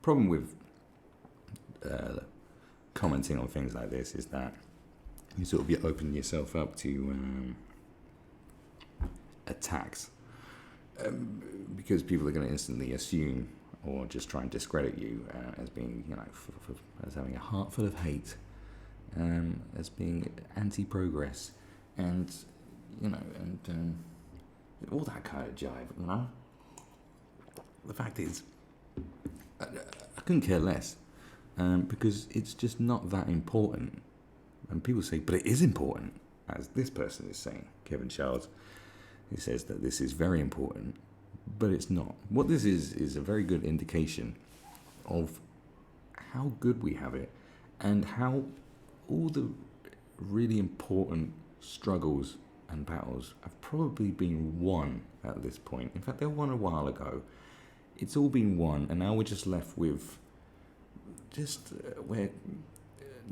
problem with commenting on things like this is that you sort of open yourself up to attacks, because people are going to instantly assume or just try and discredit you as being, as having a heart full of hate, as being anti-progress, and all that kind of jive. The fact is, I couldn't care less, because it's just not that important. And people say, but it is important, as this person is saying, Kevin Charles. He says that this is very important, but it's not. What this is a very good indication of how good we have it, and how all the really important struggles and battles have probably been won at this point. In fact, they were won a while ago. It's all been won, and now we're just left with we're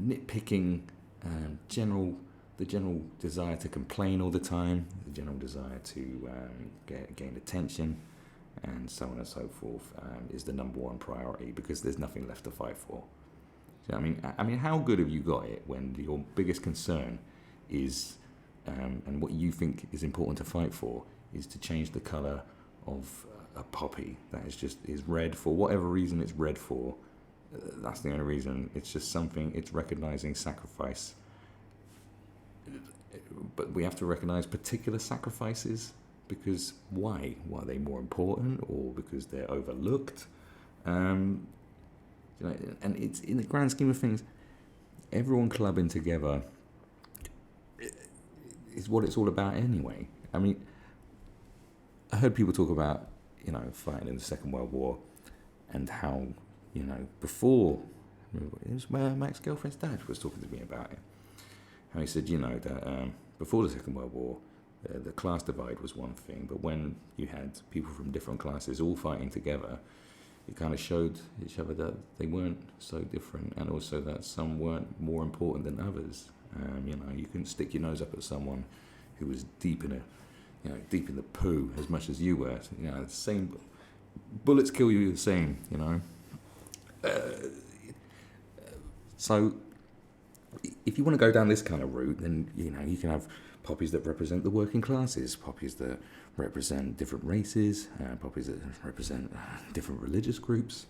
nitpicking, the general desire to complain all the time, the general desire to gain attention, and so on and so forth, is the number one priority, because there's nothing left to fight for. So, I mean, how good have you got it when your biggest concern is, and what you think is important to fight for, is to change the colour of a poppy that is red for whatever reason it's red for. That's the only reason. It's just something. It's recognizing sacrifice, but we have to recognize particular sacrifices, because why? Why are they more important, or because they're overlooked? And it's, in the grand scheme of things, everyone clubbing together is what it's all about anyway. I mean, I heard people talk about fighting in the Second World War, and how before, it was where my ex-girlfriend's dad was talking to me about it. How he said, that before the Second World War, the class divide was one thing, but when you had people from different classes all fighting together, it kind of showed each other that they weren't so different, and also that some weren't more important than others. You couldn't stick your nose up at someone who was deep in the poo as much as you were. The same bullets kill you the same. So if you want to go down this kind of route, then you can have poppies that represent the working classes, poppies that represent different races, poppies that represent different religious groups.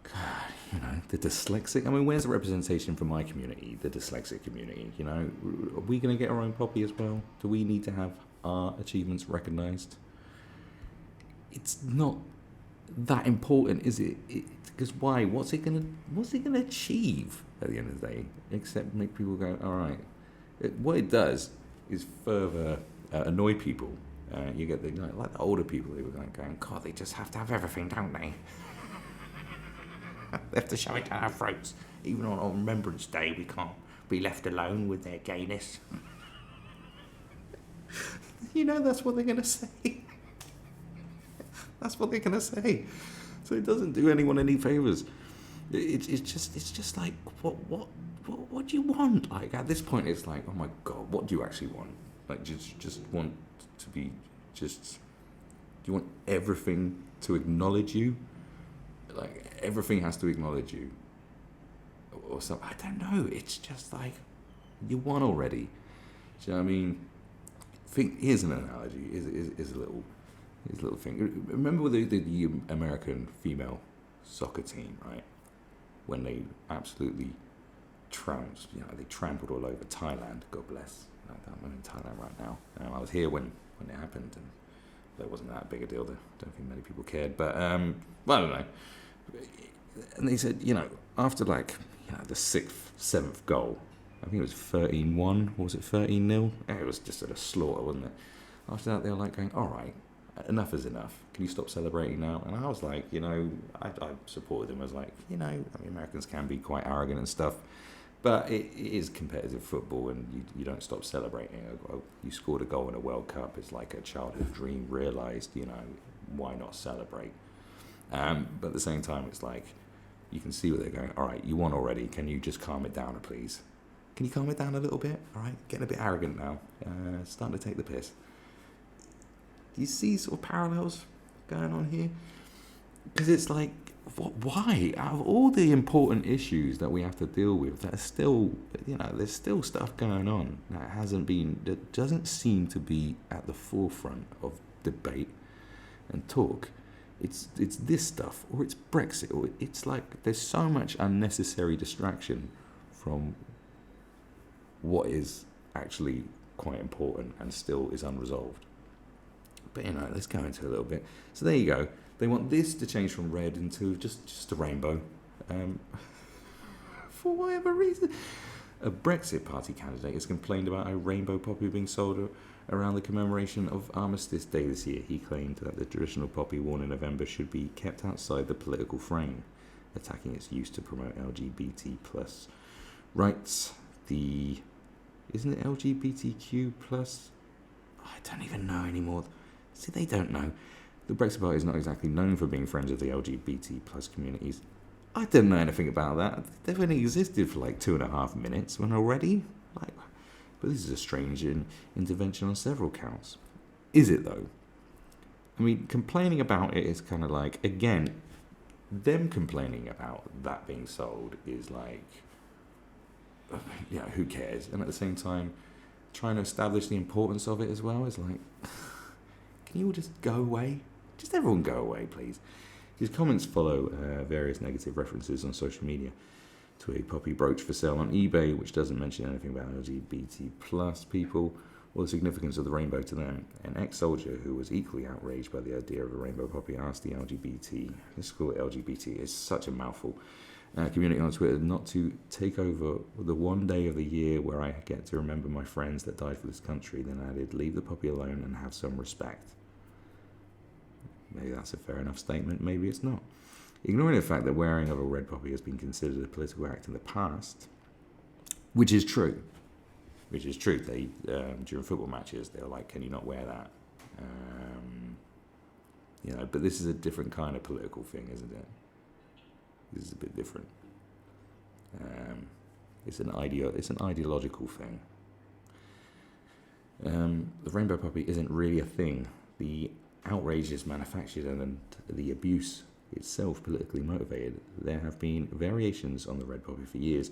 God, the dyslexic. I mean, where's the representation for my community, the dyslexic community? Are we going to get our own poppy as well? Do we need to have our achievements recognised? It's not that important, is it? Because why? What's it gonna achieve at the end of the day? Except make people go, all right. What it does is further annoy people. You get the older people who are going, God, they just have to have everything, don't they? They have to shove it down our throats. Even on Remembrance Day, we can't be left alone with their gayness. That's what they're gonna say. That's what they're gonna say. So it doesn't do anyone any favors. It's just like, what do you want? Like, at this point, it's like, oh my God, what do you actually want? Like, just want to be do you want everything to acknowledge you? Like, everything has to acknowledge you, or something. I don't know. It's just like, you won already. Do you know what I mean? Here's an analogy. Is a little thing. Remember the American female soccer team, right? When they absolutely trounced, they trampled all over Thailand. God bless. I'm in Thailand right now. I was here when it happened, and it wasn't that big a deal. I don't think many people cared, but I don't know. And they said, after the sixth, seventh goal, I think it was 13-1, or was it 13-0? It was just a slaughter, wasn't it? After that, they were like going, all right, enough is enough. Can you stop celebrating now? And I was like, I supported them as like, Americans can be quite arrogant and stuff, but it is competitive football, and you don't stop celebrating. You scored a goal in a World Cup. It's like a childhood dream realised, why not celebrate? But at the same time, it's like, you can see where they're going, all right, you won already. Can you just calm it down, please? Can you calm it down a little bit? All right, getting a bit arrogant now. Starting to take the piss. Do you see sort of parallels going on here? Because it's like, why? Out of all the important issues that we have to deal with, there's still, there's still stuff going on that doesn't seem to be at the forefront of debate and talk. It's this stuff, or it's Brexit, or it's like there's so much unnecessary distraction from what is actually quite important and still is unresolved. But let's go into it a little bit. So there you go. They want this to change from red into just a rainbow, for whatever reason. A Brexit Party candidate has complained about a rainbow poppy being sold around the commemoration of Armistice Day this year. He claimed that the traditional poppy worn in November should be kept outside the political frame, attacking its use to promote LGBT plus rights. Isn't it LGBTQ plus? I don't even know anymore. See, they don't know. The Brexit Party is not exactly known for being friends of the LGBT plus communities. I didn't know anything about that. They've only existed for like 2.5 minutes when already. But this is a strange intervention on several counts. Is it though? I mean, complaining about it is kind of like, again, them complaining about that being sold is like, who cares? And at the same time, trying to establish the importance of it as well is like, can you all just go away? Just everyone go away, please. His comments follow various negative references on social media to a poppy brooch for sale on eBay, which doesn't mention anything about LGBT plus people or the significance of the rainbow to them. An ex-soldier who was equally outraged by the idea of a rainbow poppy asked the LGBT, let's call it LGBT, it's such a mouthful, community on Twitter not to take over the one day of the year where I get to remember my friends that died for this country. Then added, leave the poppy alone and have some respect. Maybe that's a fair enough statement, maybe it's not. Ignoring the fact that wearing of a red poppy has been considered a political act in the past, which is true. They, during football matches, they're like, can you not wear that? But this is a different kind of political thing, isn't it? This is a bit different. It's an ideological thing. The rainbow poppy isn't really a thing. The outrage is manufactured and the abuse itself politically motivated. There have been variations on the red poppy for years.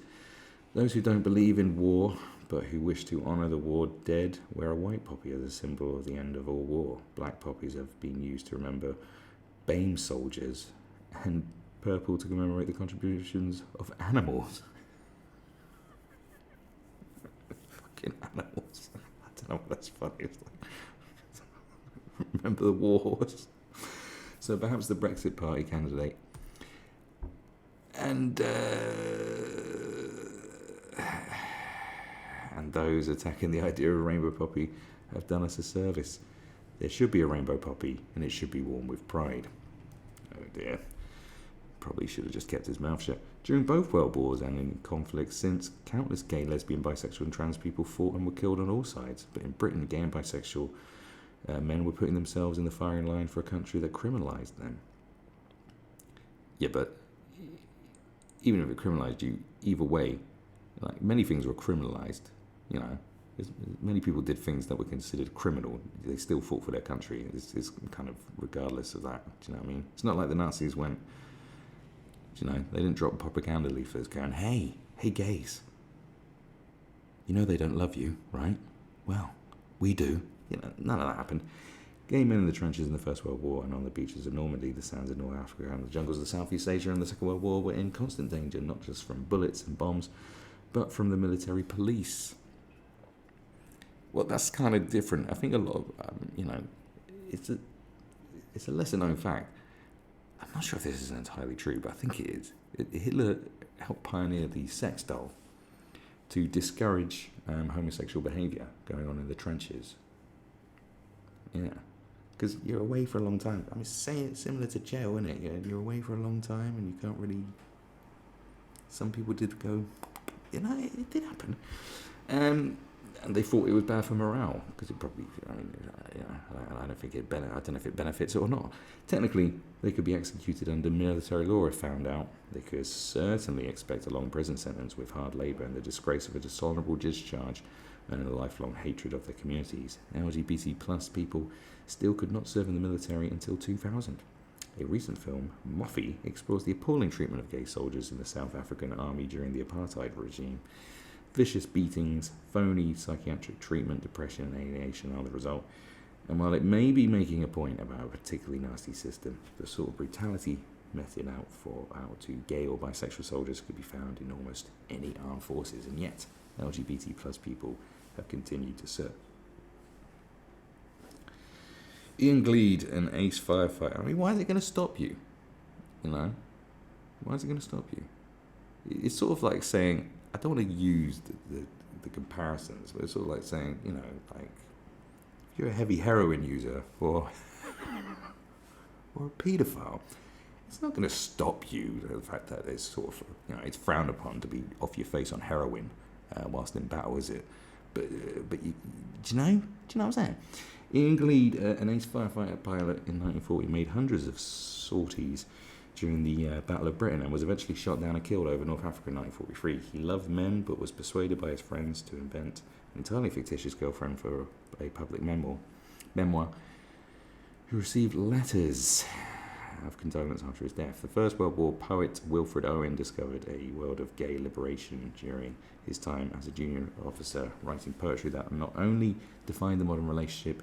Those who don't believe in war but who wish to honour the war dead wear a white poppy as a symbol of the end of all war. Black poppies have been used to remember BAME soldiers, and purple to commemorate the contributions of animals. Fucking animals. I don't know what that's funny. It's like, remember the wars. So perhaps the Brexit Party candidate and those attacking the idea of a rainbow poppy have done us a service. There should be a rainbow poppy and it should be worn with pride. Oh dear. Probably should have just kept his mouth shut. During both world wars and in conflicts since, countless gay, lesbian, bisexual and trans people fought and were killed on all sides. But in Britain, gay and bisexual men were putting themselves in the firing line for a country that criminalised them. Yeah, but even if it criminalised you, either way, like many things were criminalised, many people did things that were considered criminal. They still fought for their country. It's kind of regardless of that. Do you know what I mean? It's not like the Nazis went, they didn't drop propaganda leaflets going, hey gays, they don't love you, right? Well, we do. None of that happened. Gay men in the trenches in the First World War and on the beaches of Normandy, the sands of North Africa and the jungles of Southeast Asia in the Second World War were in constant danger, not just from bullets and bombs, but from the military police. Well, that's kind of different. I think a lot of, it's a lesser known fact. I'm not sure if this is entirely true, but I think it is. Hitler helped pioneer the sex doll to discourage homosexual behaviour going on in the trenches. Yeah, because you're away for a long time. I mean, saying it's similar to jail, isn't it? You're away for a long time and you can't really... Some people did go... it did happen. And they thought it was bad for morale, because it probably... I don't know if it benefits it or not. Technically, they could be executed under military law if found out. They could certainly expect a long prison sentence with hard labour and the disgrace of a dishonourable discharge and a lifelong hatred of their communities. LGBT plus people still could not serve in the military until 2000. A recent film, Moffy, explores the appalling treatment of gay soldiers in the South African army during the apartheid regime. Vicious beatings, phony psychiatric treatment, depression, and alienation are the result. And while it may be making a point about a particularly nasty system, the sort of brutality meted out to gay or bisexual soldiers could be found in almost any armed forces, and yet LGBT plus people have continued to serve. Ian Gleed, an ace firefighter. I mean, why is it going to stop you? You know? Why is it going to stop you? It's sort of like saying, I don't want to use the comparisons, but it's sort of like saying, you know, like, if you're a heavy heroin user or a paedophile, it's not going to stop you, the fact that it's sort of, you know, it's frowned upon to be off your face on heroin whilst in battle, is it? But do you know what I'm saying? Ian Gleed, an ace firefighter pilot in 1940, made hundreds of sorties during the Battle of Britain and was eventually shot down and killed over North Africa in 1943. He loved men but was persuaded by his friends to invent an entirely fictitious girlfriend for a public memoir, who received letters of condolence after his death. The First World War poet Wilfred Owen discovered a world of gay liberation during his time as a junior officer, writing poetry that not only defined the modern relationship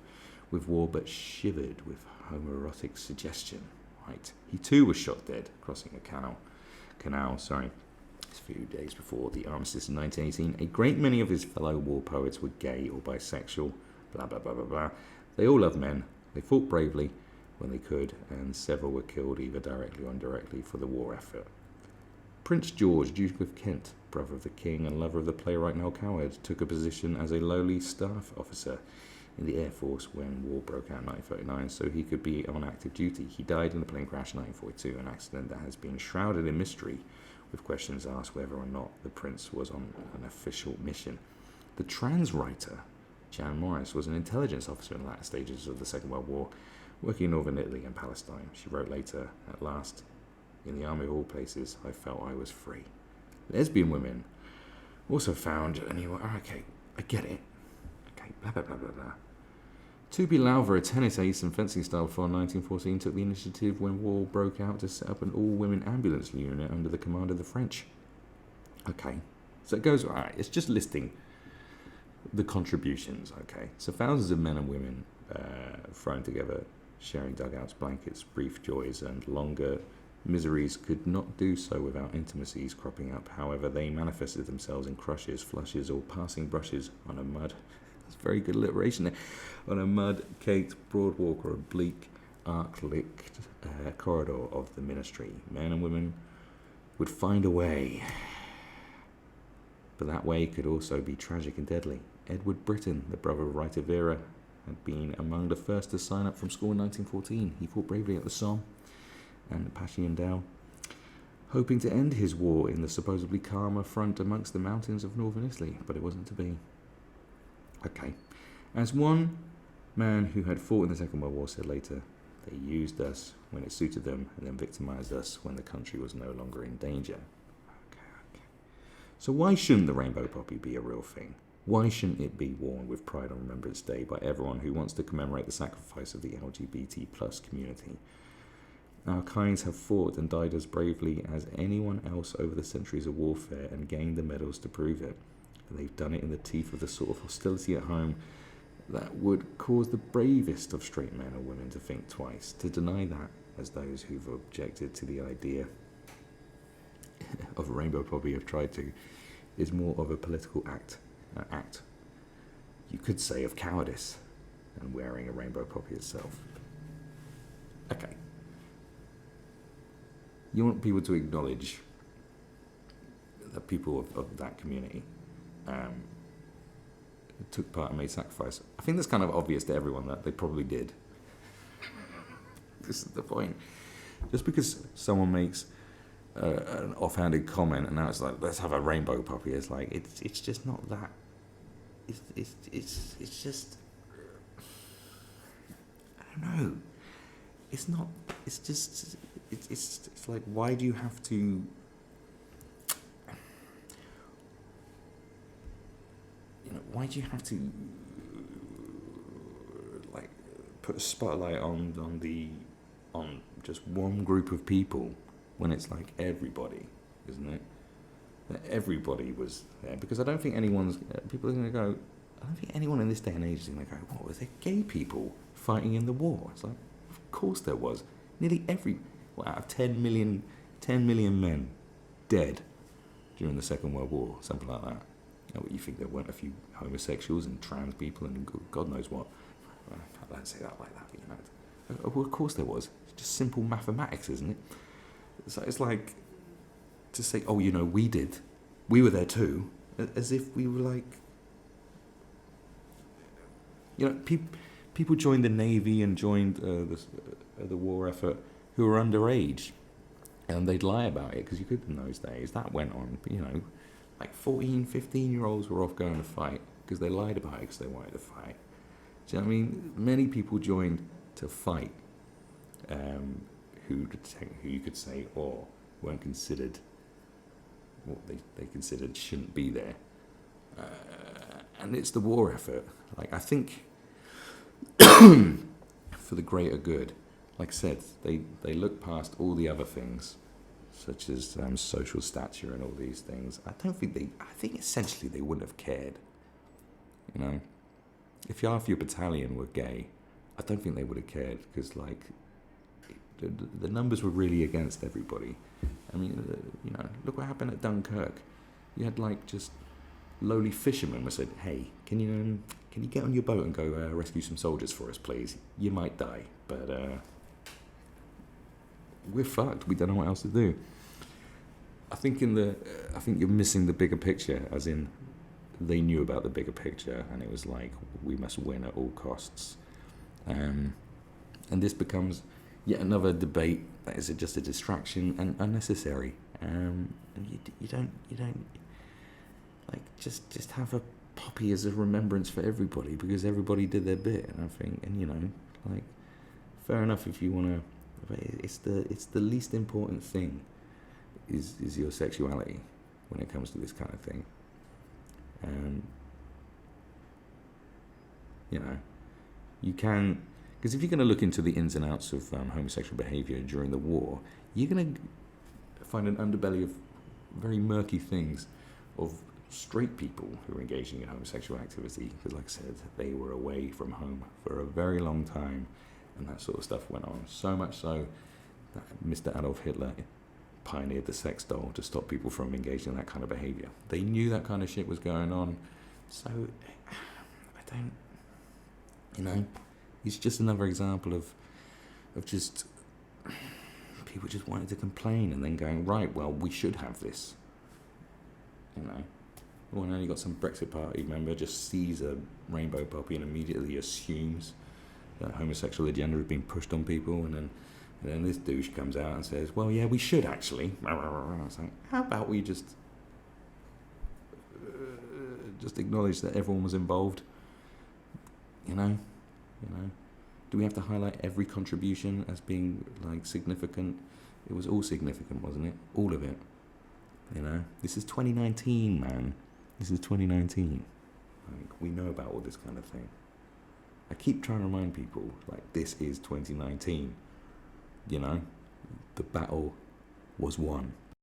with war but shivered with homoerotic suggestion. Right. He too was shot dead crossing a canal. A few days before the armistice in 1918. A great many of his fellow war poets were gay or bisexual. Blah blah blah blah blah. They all loved men. They fought bravely when they could, and several were killed either directly or indirectly for the war effort. Prince George, Duke of Kent, brother of the King and lover of the playwright Noel Coward, took a position as a lowly staff officer in the Air Force when war broke out in 1939, so he could be on active duty. He died in a plane crash in 1942, an accident that has been shrouded in mystery, with questions asked whether or not the prince was on an official mission. The trans writer, Jan Morris, was an intelligence officer in the latter stages of the Second World War, working in northern Italy and Palestine. She wrote later, "At last, in the army of all places, I felt I was free." Lesbian women also found, and you were, okay, I get it. Okay, blah, blah, blah, blah, blah. Tubi Lauver, a tennis ace and fencing star before 1914, took the initiative when war broke out to set up an all-women ambulance unit under the command of the French. Okay, so it goes, all right, it's just listing the contributions, okay? So thousands of men and women thrown together, sharing dugouts, blankets, brief joys, and longer miseries could not do so without intimacies cropping up. However, they manifested themselves in crushes, flushes, or passing brushes on a mud. That's very good alliteration there. On a mud-caked broadwalk or a bleak, arc-licked corridor of the ministry. Men and women would find a way. But that way could also be tragic and deadly. Edward Britton, the brother of writer Vera, had been among the first to sign up from school in 1914. He fought bravely at the Somme and the Passchendaele, hoping to end his war in the supposedly calmer front amongst the mountains of northern Italy, but it wasn't to be. Okay. As one man who had fought in the Second World War said later, they used us when it suited them and then victimized us when the country was no longer in danger. Okay. So why shouldn't the rainbow poppy be a real thing? Why shouldn't it be worn with pride on Remembrance Day by everyone who wants to commemorate the sacrifice of the LGBT plus community? Our kinds have fought and died as bravely as anyone else over the centuries of warfare and gained the medals to prove it. And they've done it in the teeth of the sort of hostility at home that would cause the bravest of straight men or women to think twice. To deny that, as those who've objected to the idea of a rainbow poppy have tried to, is more of a political act, you could say, of cowardice than wearing a rainbow poppy itself. Okay. You want people to acknowledge that people of that community took part and made sacrifice. I think that's kind of obvious to everyone that they probably did. This is the point. Just because someone makes an offhanded comment and now it's like, let's have a rainbow poppy, it's like, it's just not that. It's just, I don't know. It's not, it's just, it's like, why do you have to, why do you have to, like, put a spotlight on the on just one group of people when it's like everybody, isn't it? That everybody was there, because I don't think people are going to go, I don't think anyone in this day and age is going to go, what, was there gay people fighting in the war? It's like, of course there was. Nearly out of 10 million men dead during the Second World War, something like that. You think there weren't a few homosexuals and trans people and God knows what? I don't say that like that, but well, of course there was. It's just simple mathematics, isn't it? So it's like to say, oh, we were there too, as if we were like, people joined the Navy and joined the war effort who were underage, and they'd lie about it because you could in those days. That went on, but like 14, 15-year-olds were off going to fight because they lied about it because they wanted to fight. Do you know what I mean? Many people joined to fight, who you could say, weren't considered, what they considered shouldn't be there. And it's the war effort. Like, I think, for the greater good, like I said, they look past all the other things, such as social stature and all these things. I think essentially they wouldn't have cared. If half your battalion were gay, I don't think they would have cared, because like the numbers were really against everybody. I mean, look what happened at Dunkirk. You had like just lowly fishermen who said, "Hey, can you get on your boat and go rescue some soldiers for us, please? You might die, but we're fucked. We don't know what else to do." I think you're missing the bigger picture, as in they knew about the bigger picture, and it was like, we must win at all costs. And this becomes yet another debate that is just a distraction and unnecessary. And you don't like just have a poppy as a remembrance for everybody, because everybody did their bit. And I think, like, fair enough if you want to. It's the least important thing is your sexuality when it comes to this kind of thing. You can, because if you're going to look into the ins and outs of homosexual behaviour during the war, you're going to find an underbelly of very murky things of straight people who were engaging in homosexual activity, because like I said, they were away from home for a very long time, and that sort of stuff went on. So much so that Mr. Adolf Hitler pioneered the sex doll to stop people from engaging in that kind of behaviour. They knew that kind of shit was going on, so I don't, it's just another example of just people just wanting to complain and then going, right, well, we should have this. Well, now you got some Brexit Party member just sees a rainbow poppy and immediately assumes that homosexual agenda is being pushed on people, and then this douche comes out and says, well, yeah, we should actually. It's like, how about we just acknowledge that everyone was involved? Do we have to highlight every contribution as being like significant? It was all significant, wasn't it? All of it. This is 2019, man. This is 2019. Like, we know about all this kind of thing. I keep trying to remind people, like, this is 2019. The battle was won.